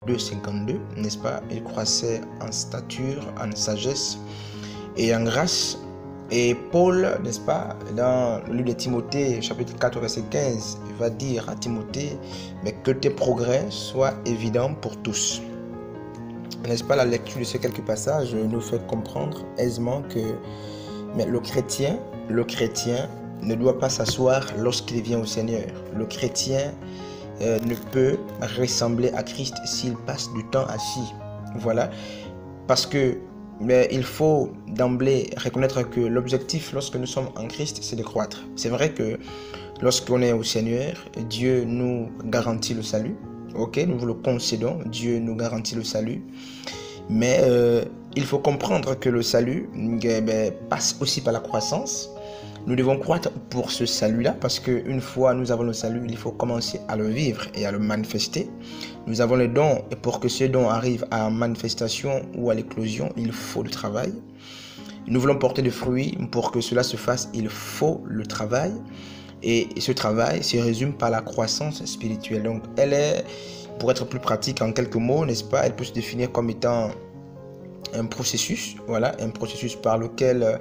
2,52, n'est-ce pas? Il croissait en stature, en sagesse et en grâce. Et Paul, n'est-ce pas, dans le livre de Timothée, chapitre 4, verset 15, il va dire à Timothée, mais que tes progrès soient évidents pour tous. N'est-ce pas, la lecture de ces quelques passages nous fait comprendre aisément que mais le chrétien ne doit pas s'asseoir lorsqu'il vient au Seigneur. Le chrétien ne peut ressembler à Christ s'il passe du temps assis. Voilà, parce que mais il faut d'emblée reconnaître que l'objectif lorsque nous sommes en Christ, c'est de croître. C'est vrai que lorsqu'on est au Seigneur, Dieu nous garantit le salut. Ok, nous vous le concédons, Dieu nous garantit le salut. Mais il faut comprendre que le salut passe aussi par la croissance. Nous devons croître pour ce salut-là parce qu'une fois nous avons le salut, il faut commencer à le vivre et à le manifester. Nous avons les dons et pour que ces dons arrivent à manifestation ou à l'éclosion, il faut le travail. Nous voulons porter des fruits. Pour que cela se fasse, il faut le travail. Et ce travail se résume par la croissance spirituelle. Donc elle est, pour être plus pratique en quelques mots, n'est-ce pas, elle peut se définir comme étant un processus, voilà, un processus par lequel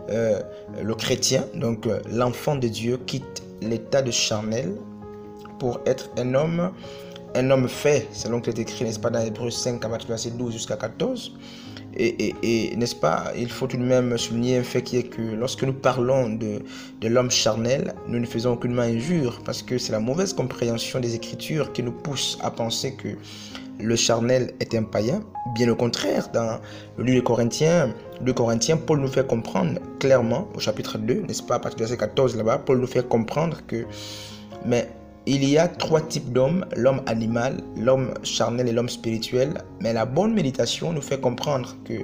le chrétien, donc l'enfant de Dieu, quitte l'état de charnel pour être un homme fait, selon qu'il est écrit, n'est-ce pas, dans Hébreux 5, à partir du verset 12 jusqu'à 14. Et n'est-ce pas, il faut tout de même souligner un fait qui est que lorsque nous parlons de l'homme charnel, nous ne faisons aucunement injure, parce que c'est la mauvaise compréhension des Écritures qui nous pousse à penser que le charnel est un païen. Bien au contraire, dans le livre de Corinthiens, Paul nous fait comprendre clairement, au chapitre 2, n'est-ce pas, à partir du verset 14 là-bas, Paul nous fait comprendre que il y a trois types d'hommes, l'homme animal, l'homme charnel et l'homme spirituel. Mais la bonne méditation nous fait comprendre que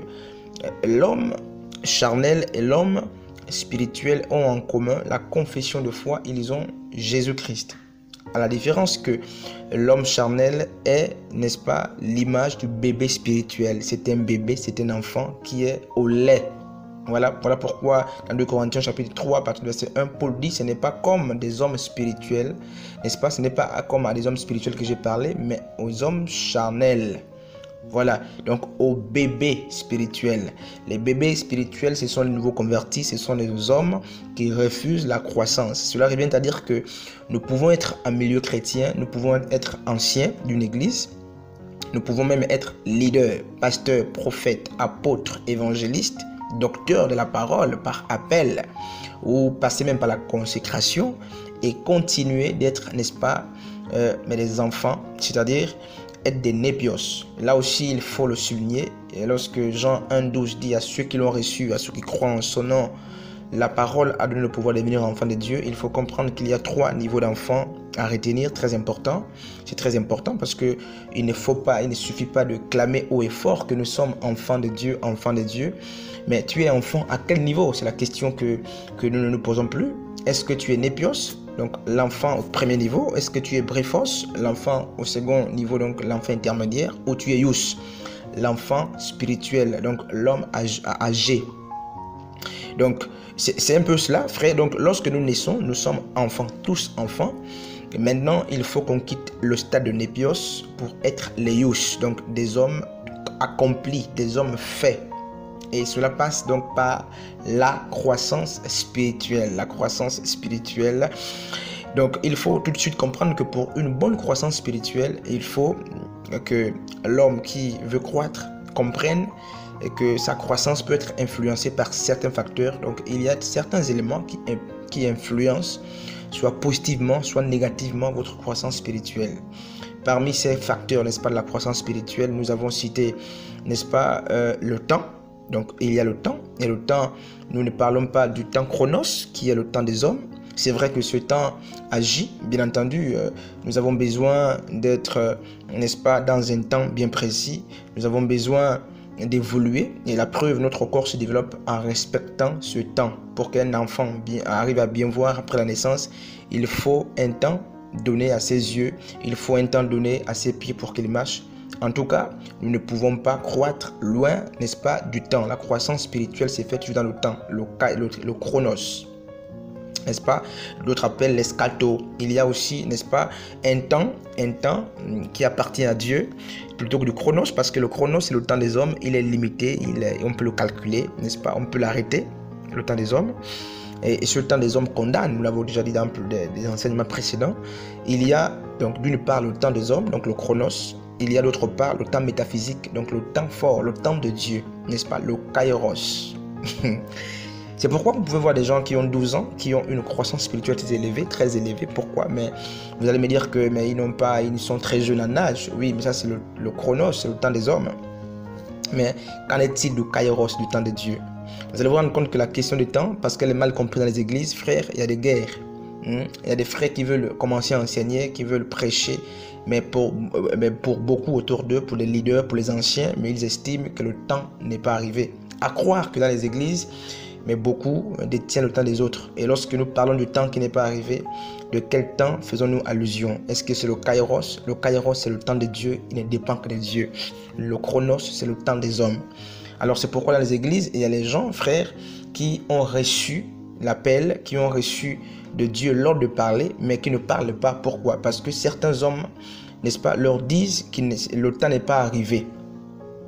l'homme charnel et l'homme spirituel ont en commun la confession de foi, ils ont Jésus-Christ. À la différence que l'homme charnel est, n'est-ce pas, l'image du bébé spirituel. C'est un bébé, c'est un enfant qui est au lait. Voilà pourquoi dans 2 Corinthiens chapitre 3, à partir du verset 1, Paul dit ce n'est pas comme des hommes spirituels, n'est-ce pas, ce n'est pas comme à des hommes spirituels que j'ai parlé, mais aux hommes charnels. Voilà, donc aux bébés spirituels. Les bébés spirituels, ce sont les nouveaux convertis, ce sont les hommes qui refusent la croissance. Cela revient à dire que nous pouvons être un milieu chrétien, nous pouvons être anciens d'une église, nous pouvons même être leaders, pasteurs, prophètes, apôtres, évangélistes, docteurs de la parole par appel ou passer même par la consécration et continuer d'être, n'est-ce pas, mais des enfants, c'est-à-dire être des népios. Là aussi, il faut le souligner. Et lorsque Jean 1,12 dit à ceux qui l'ont reçu, à ceux qui croient en son nom, la parole a donné le pouvoir de devenir enfant de Dieu, il faut comprendre qu'il y a trois niveaux d'enfants à retenir, très important. C'est très important parce que il ne suffit pas de clamer haut et fort que nous sommes enfants de Dieu, mais tu es enfant à quel niveau? C'est la question que nous ne nous posons plus. Est-ce que tu es népios, donc l'enfant au premier niveau? Est-ce que tu es brephos, l'enfant au second niveau, donc l'enfant intermédiaire? Ou tu es ius, l'enfant spirituel, donc l'homme âgé? Donc c'est un peu cela, frère. Donc lorsque nous naissons, nous sommes enfants, tous enfants. Maintenant, il faut qu'on quitte le stade de népios pour être les ius, donc des hommes accomplis, des hommes faits. Et cela passe donc par la croissance spirituelle. Donc il faut tout de suite comprendre que pour une bonne croissance spirituelle, il faut que l'homme qui veut croître comprenne que sa croissance peut être influencée par certains facteurs. Donc il y a certains éléments qui influencent soit positivement, soit négativement votre croissance spirituelle. Parmi ces facteurs, n'est-ce pas, de la croissance spirituelle, nous avons cité, n'est-ce pas, le temps. Donc il y a le temps, et le temps, nous ne parlons pas du temps chronos, qui est le temps des hommes. C'est vrai que ce temps agit, bien entendu, nous avons besoin d'être, n'est-ce pas, dans un temps bien précis. Nous avons besoin d'évoluer, et la preuve, notre corps se développe en respectant ce temps. Pour qu'un enfant arrive à bien voir après la naissance, il faut un temps donné à ses yeux, il faut un temps donné à ses pieds pour qu'il marche. En tout cas, nous ne pouvons pas croître loin, n'est-ce pas, du temps. La croissance spirituelle s'est faite dans le temps, le chronos. n'est-ce pas? D'autres appellent l'escato. Il y a aussi, n'est-ce pas, un temps qui appartient à Dieu plutôt que le chronos, parce que le chronos, c'est le temps des hommes, il est limité, on peut le calculer, n'est-ce pas? On peut l'arrêter, le temps des hommes. Et ce temps des hommes condamne, nous l'avons déjà dit dans des enseignements précédents. Il y a donc d'une part le temps des hommes, donc le chronos. Il y a d'autre part le temps métaphysique, donc le temps fort, le temps de Dieu, n'est-ce pas? Le kairos. C'est pourquoi vous pouvez voir des gens qui ont 12 ans, qui ont une croissance spirituelle très élevée. Pourquoi? Mais vous allez me dire que ils sont très jeunes en âge. Oui, mais ça c'est le chronos, c'est le temps des hommes. Mais qu'en est-il du kairos, du temps de Dieu? Vous allez vous rendre compte que la question du temps, parce qu'elle est mal comprise dans les églises, frères, il y a des guerres. Il y a des frères qui veulent commencer à enseigner, qui veulent prêcher, mais pour beaucoup autour d'eux, pour les leaders, pour les anciens, mais ils estiment que le temps n'est pas arrivé. À croire que dans les églises, mais beaucoup détiennent le temps des autres. Et lorsque nous parlons du temps qui n'est pas arrivé, de quel temps faisons-nous allusion? Est-ce que c'est le kairos? Le kairos, c'est le temps de Dieu, il ne dépend que de Dieu. Le chronos, c'est le temps des hommes. Alors c'est pourquoi dans les églises, il y a les gens, frères, qui ont reçu l'appel, qui ont reçu de Dieu l'ordre de parler, mais qui ne parlent pas. Pourquoi? Parce que certains hommes, n'est-ce pas, leur disent que le temps n'est pas arrivé.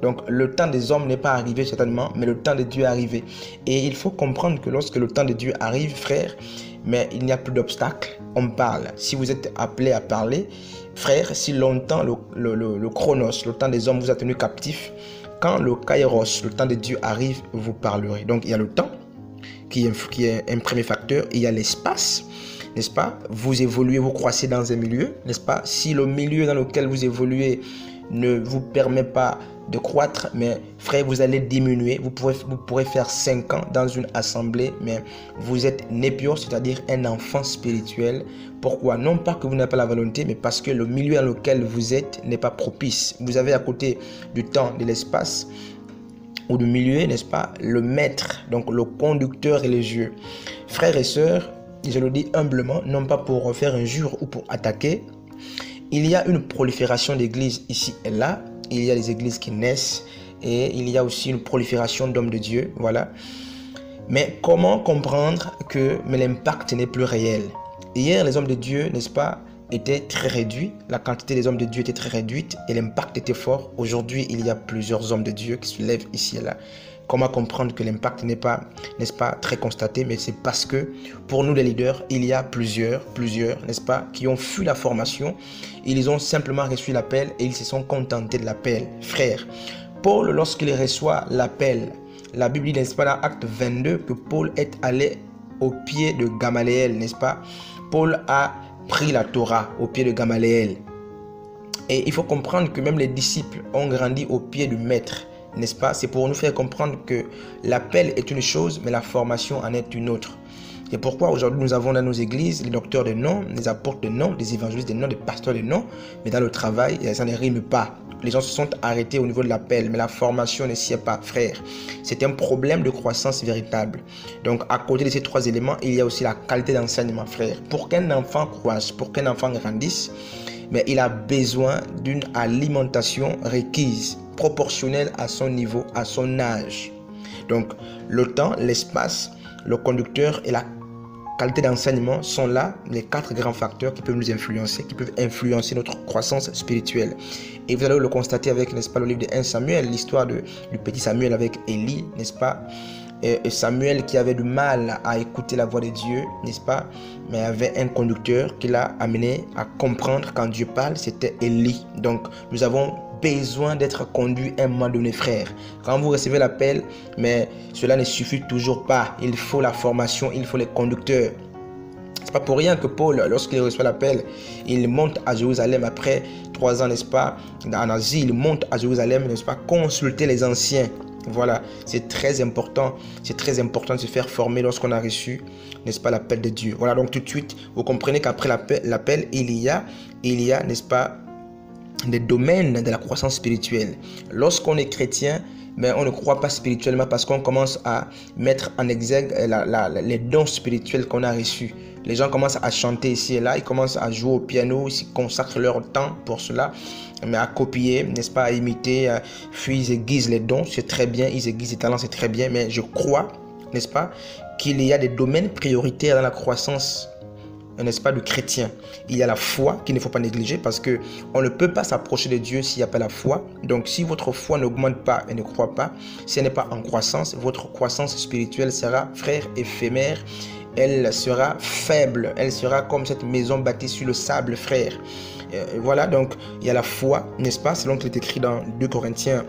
Donc le temps des hommes n'est pas arrivé certainement, mais le temps de Dieu est arrivé. Et il faut comprendre que lorsque le temps de Dieu arrive, frère, mais il n'y a plus d'obstacle, on parle. Si vous êtes appelé à parler, frère, si longtemps le chronos, le temps des hommes vous a tenu captif, quand le kairos, le temps de Dieu arrive, vous parlerez. Donc il y a le temps qui est un premier facteur, il y a l'espace, n'est-ce pas? Vous évoluez, vous croissez dans un milieu, n'est-ce pas? Si le milieu dans lequel vous évoluez ne vous permet pas de croître, mais frère, vous allez diminuer. Vous pourrez faire 5 ans dans une assemblée, mais vous êtes népios, c'est-à-dire un enfant spirituel. Pourquoi? Non pas que vous n'avez pas la volonté, mais parce que le milieu dans lequel vous êtes n'est pas propice. Vous avez à côté du temps, de l'espace ou du milieu, n'est-ce pas, le maître, donc le conducteur religieux. Frères et sœurs, je le dis humblement, non pas pour faire injure ou pour attaquer, il y a une prolifération d'églises ici et là. Il y a des églises qui naissent et il y a aussi une prolifération d'hommes de Dieu, voilà. Mais comment comprendre que l'impact n'est plus réel? Hier, les hommes de Dieu, n'est-ce pas, étaient très réduits. La quantité des hommes de Dieu était très réduite et l'impact était fort. Aujourd'hui, il y a plusieurs hommes de Dieu qui se lèvent ici et là. Comment comprendre que l'impact n'est pas, n'est-ce pas, très constaté? Mais c'est parce que pour nous les leaders, il y a plusieurs, n'est-ce pas, qui ont fui la formation. Ils ont simplement reçu l'appel et ils se sont contentés de l'appel. Frère, Paul, lorsqu'il reçoit l'appel, la Bible dit, n'est-ce pas, dans Acte 22, que Paul est allé au pied de Gamaliel, n'est-ce pas? Paul a pris la Torah au pied de Gamaliel. Et il faut comprendre que même les disciples ont grandi au pied du maître. N'est-ce pas? C'est pour nous faire comprendre que l'appel est une chose, mais la formation en est une autre. Et pourquoi aujourd'hui nous avons dans nos églises les docteurs de nom, les apôtres de nom, les évangélistes de nom, les pasteurs de nom, mais dans le travail, ça ne rime pas. Les gens se sont arrêtés au niveau de l'appel, mais la formation ne s'y est pas, frère. C'est un problème de croissance véritable. Donc, à côté de ces 3 éléments, il y a aussi la qualité d'enseignement, frère. Pour qu'un enfant croisse, pour qu'un enfant grandisse, mais il a besoin d'une alimentation requise, proportionnelle à son niveau, à son âge. Donc, le temps, l'espace, le conducteur et la qualité d'enseignement sont là les 4 grands facteurs qui peuvent nous influencer, qui peuvent influencer notre croissance spirituelle. Et vous allez le constater avec, n'est-ce pas, le livre de 1 Samuel, l'histoire du petit Samuel avec Élie, n'est-ce pas? Et Samuel qui avait du mal à écouter la voix de Dieu, n'est-ce pas? Mais avait un conducteur qui l'a amené à comprendre quand Dieu parle, c'était Élie. Donc nous avons besoin d'être conduits à un moment donné, frère. Quand vous recevez l'appel, mais cela ne suffit toujours pas. Il faut la formation, il faut les conducteurs. C'est pas pour rien que Paul, lorsqu'il reçoit l'appel, il monte à Jérusalem après 3 ans, n'est-ce pas, en Asie, il monte à Jérusalem, n'est-ce pas, consulter les anciens. Voilà, c'est très important de se faire former lorsqu'on a reçu, n'est-ce pas, l'appel de Dieu. Voilà, donc tout de suite, vous comprenez qu'après l'appel, il y a, n'est-ce pas, des domaines de la croissance spirituelle. Lorsqu'on est chrétien, mais on ne croit pas spirituellement parce qu'on commence à mettre en exergue les dons spirituels qu'on a reçus. Les gens commencent à chanter ici et là, ils commencent à jouer au piano, ils consacrent leur temps pour cela, mais à copier, n'est-ce pas, à imiter, puis ils aiguisent les dons, c'est très bien, ils aiguisent les talents, c'est très bien, mais je crois n'est-ce pas, qu'il y a des domaines prioritaires dans la croissance, n'est-ce pas, du chrétien. Il y a la foi qu'il ne faut pas négliger parce que on ne peut pas s'approcher de Dieu s'il n'y a pas la foi. Donc si votre foi n'augmente pas et ne croît pas, si elle n'est pas en croissance, votre croissance spirituelle sera, frère, éphémère. Elle sera faible, elle sera comme cette maison bâtie sur le sable, frère. Voilà, donc il y a la foi, n'est-ce pas, selon qu'il est écrit dans 2 Corinthiens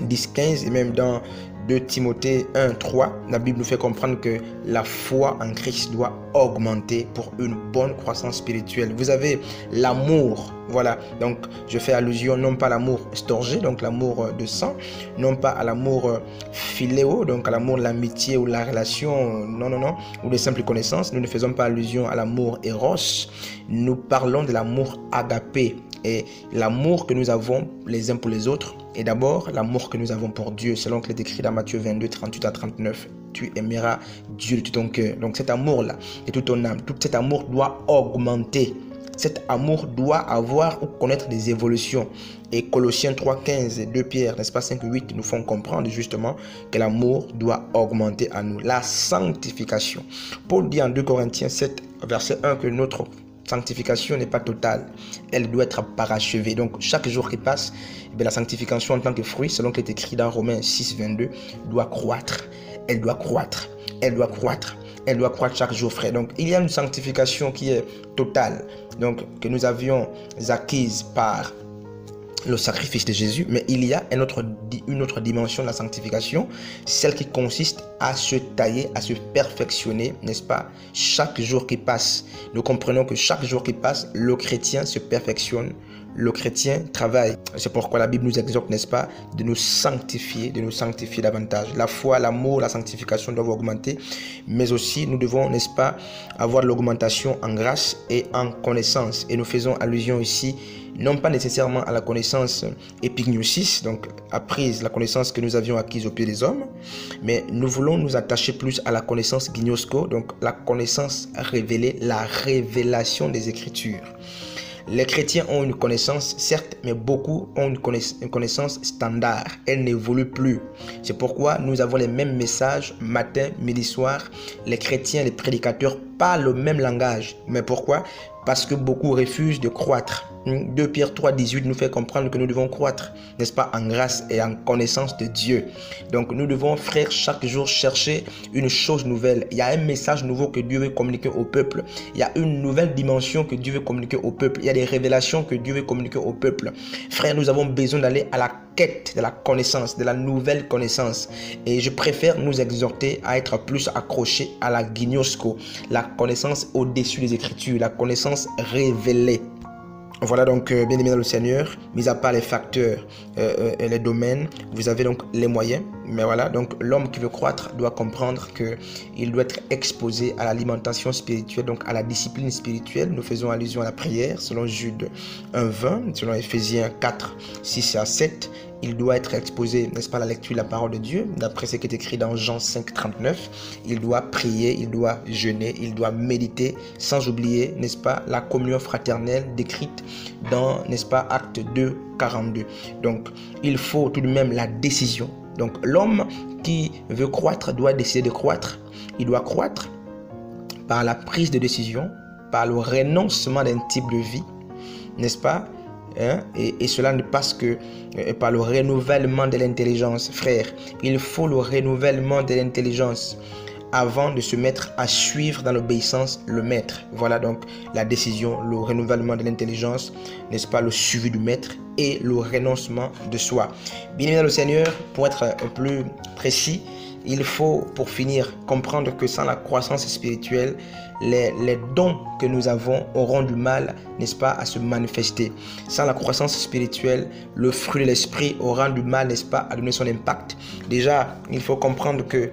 10, 15 et même dans 2 Timothée 1, 3, la Bible nous fait comprendre que la foi en Christ doit augmenter pour une bonne croissance spirituelle. Vous avez l'amour, voilà, donc je fais allusion non pas à l'amour storgé, donc l'amour de sang, non pas à l'amour philéo, donc à l'amour de l'amitié ou la relation, non, ou de simples connaissances. Nous ne faisons pas allusion à l'amour éros, nous parlons de l'amour agapé. Et l'amour que nous avons les uns pour les autres est d'abord l'amour que nous avons pour Dieu, selon qu'il est écrit dans Matthieu 22, 38 à 39. Tu aimeras Dieu de tout ton cœur. Donc cet amour-là, de toute ton âme, tout cet amour doit augmenter. Cet amour doit avoir ou connaître des évolutions. Et Colossiens 3, 15 et 2 Pierre, n'est-ce pas, 5, 8, nous font comprendre justement que l'amour doit augmenter à nous. La sanctification. Paul dit en 2 Corinthiens 7, verset 1 que notre sanctification n'est pas totale, elle doit être parachevée. Donc chaque jour qui passe, la sanctification en tant que fruit, selon qu'il est écrit dans Romains 6, 22, doit croître. Elle doit croître, elle doit croître, elle doit croître chaque jour, frère. Donc il y a une sanctification qui est totale, donc que nous avions acquise par le sacrifice de Jésus, mais il y a une autre dimension de la sanctification, celle qui consiste à se tailler, à se perfectionner, n'est-ce pas, chaque jour qui passe. Nous comprenons que chaque jour qui passe, le chrétien se perfectionne, le chrétien travaille. C'est pourquoi la Bible nous exhorte, n'est-ce pas, de nous sanctifier davantage. La foi, l'amour, la sanctification doivent augmenter, mais aussi nous devons, n'est-ce pas, avoir l'augmentation en grâce et en connaissance. Et nous faisons allusion ici non pas nécessairement à la connaissance épignosis, donc apprise, la connaissance que nous avions acquise au pied des hommes, mais nous voulons nous attacher plus à la connaissance gignosco, donc la connaissance révélée, la révélation des Écritures. Les chrétiens ont une connaissance, certes, mais beaucoup ont une connaissance standard. Elle n'évolue plus. C'est pourquoi nous avons les mêmes messages matin, midi, soir. Les chrétiens, les prédicateurs parlent le même langage. Mais pourquoi? Parce que beaucoup refusent de croître. 2 Pierre 3, 18 nous fait comprendre que nous devons croître, n'est-ce pas, en grâce et en connaissance de Dieu. Donc nous devons, frères, chaque jour chercher une chose nouvelle. Il y a un message nouveau que Dieu veut communiquer au peuple. Il y a une nouvelle dimension que Dieu veut communiquer au peuple. Il y a des révélations que Dieu veut communiquer au peuple. Frères, nous avons besoin d'aller à la quête de la connaissance, de la nouvelle connaissance. Et je préfère nous exhorter à être plus accrochés à la gignosco, la connaissance au-dessus des Écritures, la connaissance révélée. Voilà donc, bien aimé dans le Seigneur, mis à part les facteurs et les domaines, vous avez donc les moyens. Mais voilà, donc l'homme qui veut croître doit comprendre qu'il doit être exposé à l'alimentation spirituelle, donc à la discipline spirituelle. Nous faisons allusion à la prière, selon Jude 1,20, selon Ephésiens 4, 6 à 7. Il doit être exposé, n'est-ce pas, à la lecture de la parole de Dieu, d'après ce qui est écrit dans Jean 5, 39. Il doit prier, il doit jeûner, il doit méditer, sans oublier, n'est-ce pas, la communion fraternelle décrite dans, n'est-ce pas, Acte 2, 42. Donc, il faut tout de même la décision. Donc, l'homme qui veut croître doit décider de croître. Il doit croître par la prise de décision, par le renoncement d'un type de vie, n'est-ce pas? Et cela ne passe que par le renouvellement de l'intelligence. Frère, il faut le renouvellement de l'intelligence avant de se mettre à suivre dans l'obéissance le maître. Voilà donc la décision, le renouvellement de l'intelligence, n'est-ce pas, le suivi du maître et le renoncement de soi. Bien aimé dans le Seigneur, pour être plus précis, il faut, pour finir, comprendre que sans la croissance spirituelle, les dons que nous avons auront du mal, n'est-ce pas, à se manifester. Sans la croissance spirituelle, le fruit de l'esprit aura du mal, n'est-ce pas, à donner son impact. Déjà, il faut comprendre que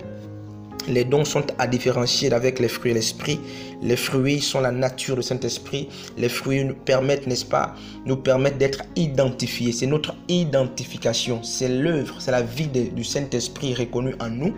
les dons sont à différencier avec les fruits de l'esprit. Les fruits sont la nature du Saint-Esprit. Les fruits nous permettent, n'est-ce pas, nous permettent d'être identifiés. C'est notre identification. C'est l'œuvre, c'est la vie du Saint-Esprit reconnue en nous.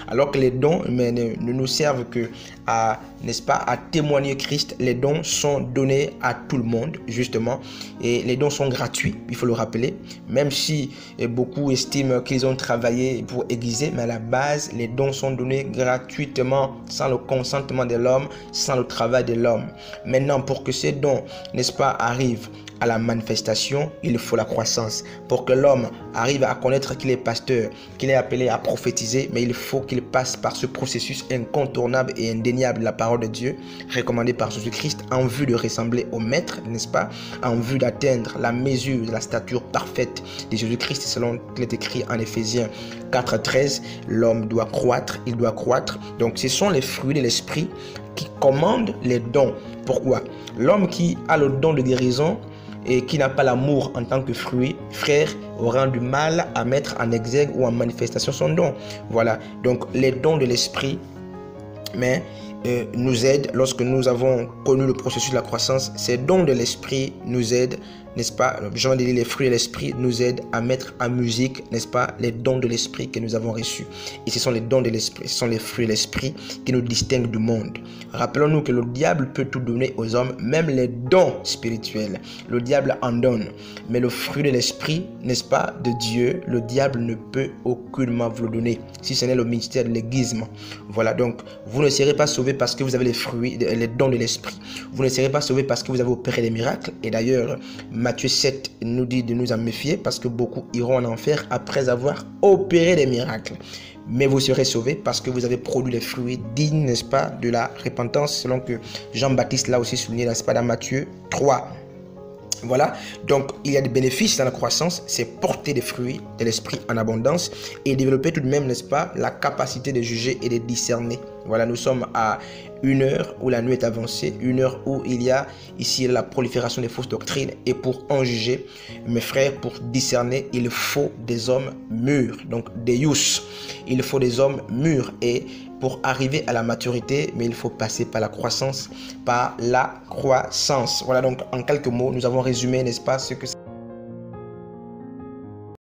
Alors que les dons ne nous servent que à, n'est-ce pas, à témoigner Christ. Les dons sont donnés à tout le monde, justement. Et les dons sont gratuits, il faut le rappeler. Même si beaucoup estiment qu'ils ont travaillé pour aiguiser, mais à la base, les dons sont donnés gratuitement, sans le consentement de l'homme, sans le travail de l'homme. Maintenant, pour que ces dons, n'est-ce pas, arrivent à la manifestation, il faut la croissance. Pour que l'homme arrive à connaître qu'il est pasteur, qu'il est appelé à prophétiser, mais il faut qu'il passe par ce processus incontournable et indéniable de la parole de Dieu, recommandé par Jésus-Christ, en vue de ressembler au Maître, n'est-ce pas, en vue d'atteindre la mesure de la stature parfaite de Jésus-Christ, selon qu'il est écrit en Éphésiens 4:13, l'homme doit croître, il doit croître. Donc ce sont les fruits de l'esprit qui commandent les dons. Pourquoi? L'homme qui a le don de guérison et qui n'a pas l'amour en tant que fruit, frère, aura du mal à mettre en exergue ou en manifestation son don. Voilà, donc les dons de l'esprit, mais nous aident lorsque nous avons connu le processus de la croissance. Ces dons de l'esprit nous aident, n'est-ce pas? Jean dit les fruits de l'esprit nous aident à mettre en musique, n'est-ce pas, les dons de l'esprit que nous avons reçus. Et ce sont les dons de l'esprit, ce sont les fruits de l'esprit qui nous distinguent du monde. Rappelons-nous que le diable peut tout donner aux hommes, même les dons spirituels. Le diable en donne. Mais le fruit de l'esprit, n'est-ce pas, de Dieu, le diable ne peut aucunement vous le donner, si ce n'est le ministère de l'aiguisme. Voilà, donc vous ne serez pas sauvés parce que vous avez les fruits, les dons de l'esprit. Vous ne serez pas sauvés parce que vous avez opéré des miracles. Et d'ailleurs, Matthieu 7 nous dit de nous en méfier parce que beaucoup iront en enfer après avoir opéré des miracles. Mais vous serez sauvés parce que vous avez produit les fruits dignes, n'est-ce pas, de la repentance, selon que Jean-Baptiste l'a aussi souligné, n'est-ce pas, dans Matthieu 3. Voilà, donc il y a des bénéfices dans la croissance, c'est porter des fruits de l'esprit en abondance et développer tout de même, n'est-ce pas, la capacité de juger et de discerner. Voilà, nous sommes à une heure où la nuit est avancée, une heure où il y a ici la prolifération des fausses doctrines, et pour en juger, mes frères, pour discerner, il faut des hommes mûrs, donc des yous. Il faut des hommes mûrs, et pour arriver à la maturité, mais il faut passer par la croissance, par la croissance. Voilà, donc en quelques mots, nous avons résumé, n'est-ce pas, ce que